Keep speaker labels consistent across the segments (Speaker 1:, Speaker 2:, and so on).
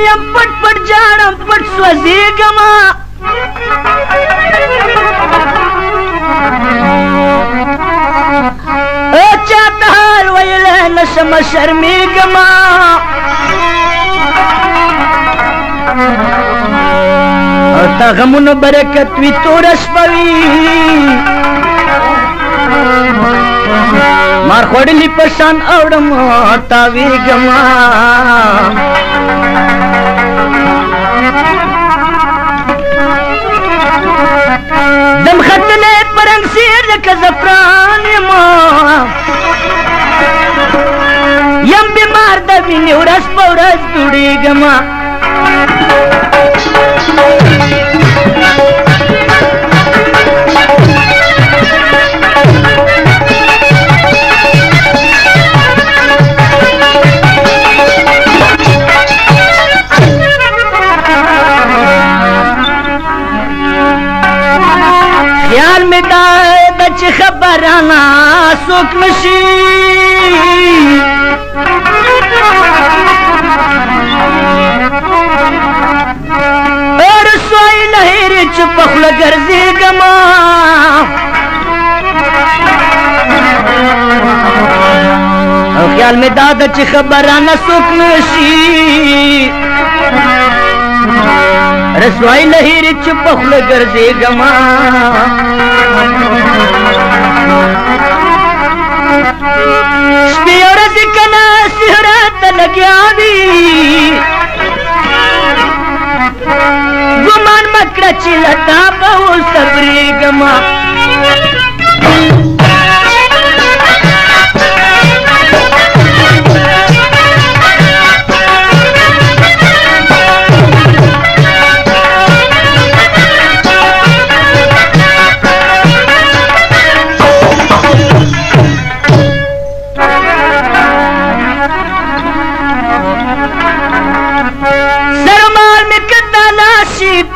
Speaker 1: یم پټ پټ جاړم پټ سوځېږمه چاته حال ویلی نشمه شرمېږمه تا غمونو برکت وي توره شپه وي مار خوړلي په شان اوړم تاوېږمه دم ختلی په رنګ سیر لکه زعفران یمه یم بیمار د وینې ورځ په ورځ دوړېږمه خیال می دا چې خبرانه څوک نشي رسوایی له هیرې چې په خوله ګرځېږمه او خیال می دا ده چې خبرانه څوک نشي رسوایی له هیرې چې په خوله ګرځېږمه شپې ورځې که نه سهرات ته لګیا وي ګمان مه کړه چې له تا به وصبرېږمه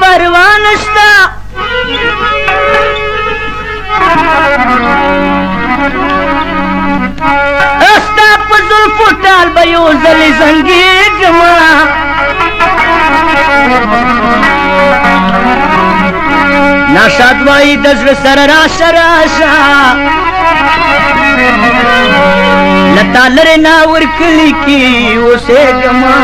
Speaker 1: پروا نشتا استا په زلفو ټال به یو ځلې زنګېږمه ناشاد وایي د زړه سره راشه راشه له تا لرې ناور کلي کې اوسېږمه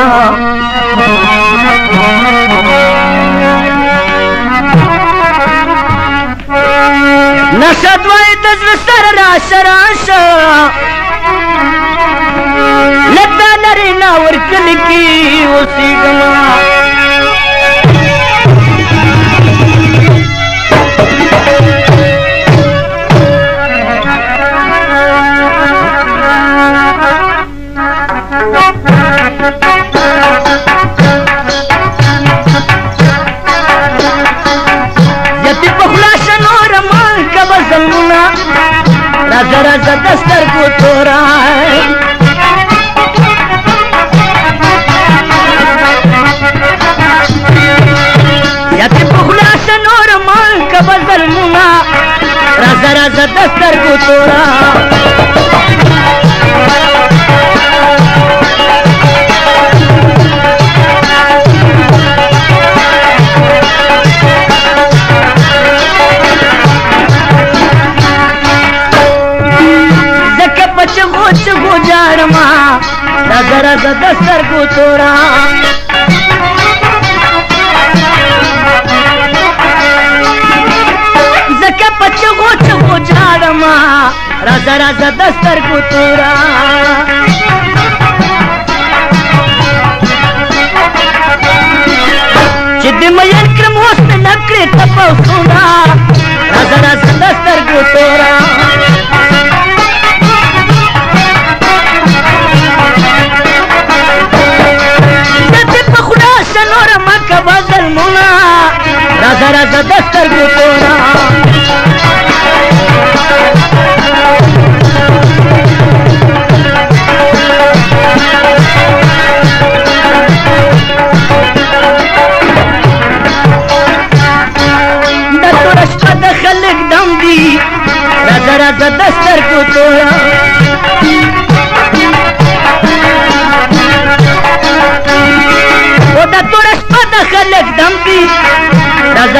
Speaker 1: نشد وای د زړه سره راشه راشه له تا لرې ناور کلي کې اوسېږمه راځه راځه د سترګو توره یاتې په خوله شه نوره مان که به ظلمونه راځه راځه د سترګو توره چغو جاړما راځه راځه د سترګو توره ځکه په چغو چغو جاړما راځه راځه د سترګو توره چې د مین کړم اوس مې نه کړې تپوسونه راځه راځه د سترګو توره راځه راځه د سترګو توره د توره شپه د خلک دم دي راځه راځه د سترګو توره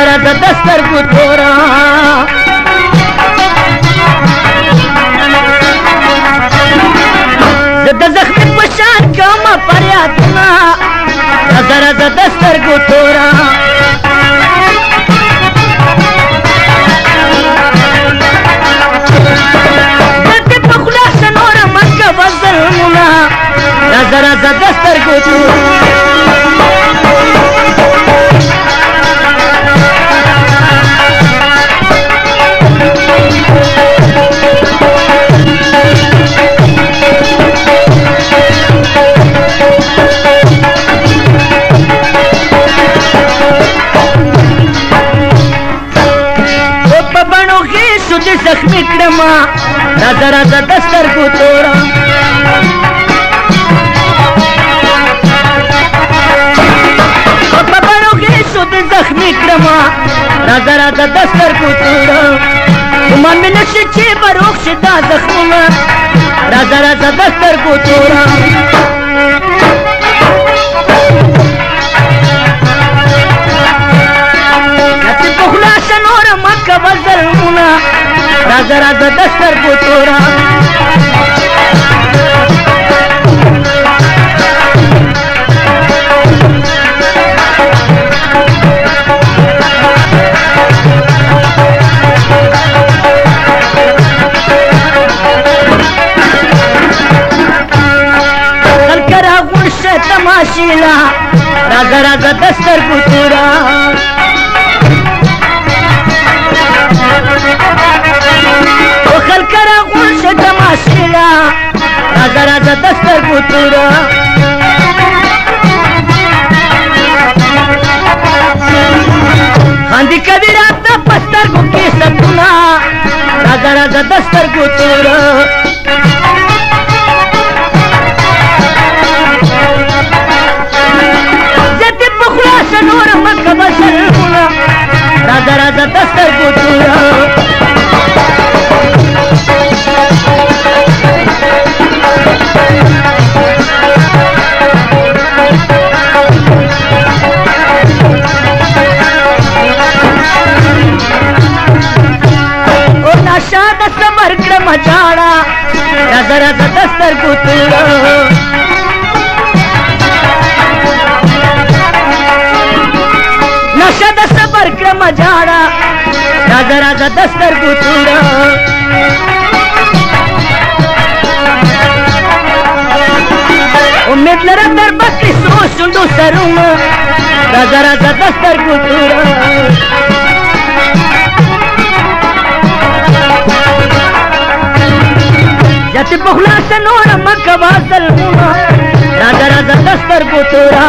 Speaker 1: राजा दस्तर को तोरा زده زخمی پشان کما فریادنا راځه راځه د سترګو توره دې په خوله ښه نوره مه کوه ظلمونه راځه راځه د سترګو توره زخمی کړما راځه راځه د سترګو توره په بڼو کې شو د زخمی کړما راځه راځه د سترګو توره ګمان مې نشي چې به روغ شي دا زخمونه راځه راځه د سترګو توره چې په خوله شه نوره مه کوه ظلمونه راځه راځه د سترګو توره خلکه راغونډ شه تماشیله راځه راځه د سترګو توره خلکه راغونډ شه تماشیله راځه راځه د سترګو توره خاندي کوي راته په سترګو کې سپونه راځه راځه د سترګو توره زیاتې په خوله شه نوره مه کوه ظلمونه راځه راځه د سترګو توره شاد صبر کړم جاړه راځه راځه د سترګو توره نشه د صبر کړم جاړه راځه راځه د سترګو توره امید لرم در بکې سرو شونډو سرونه راځه راځه د سترګو توره زیاتې په خوله شه نوره مه کوه ظلمونه راځه راځه د سترګو توره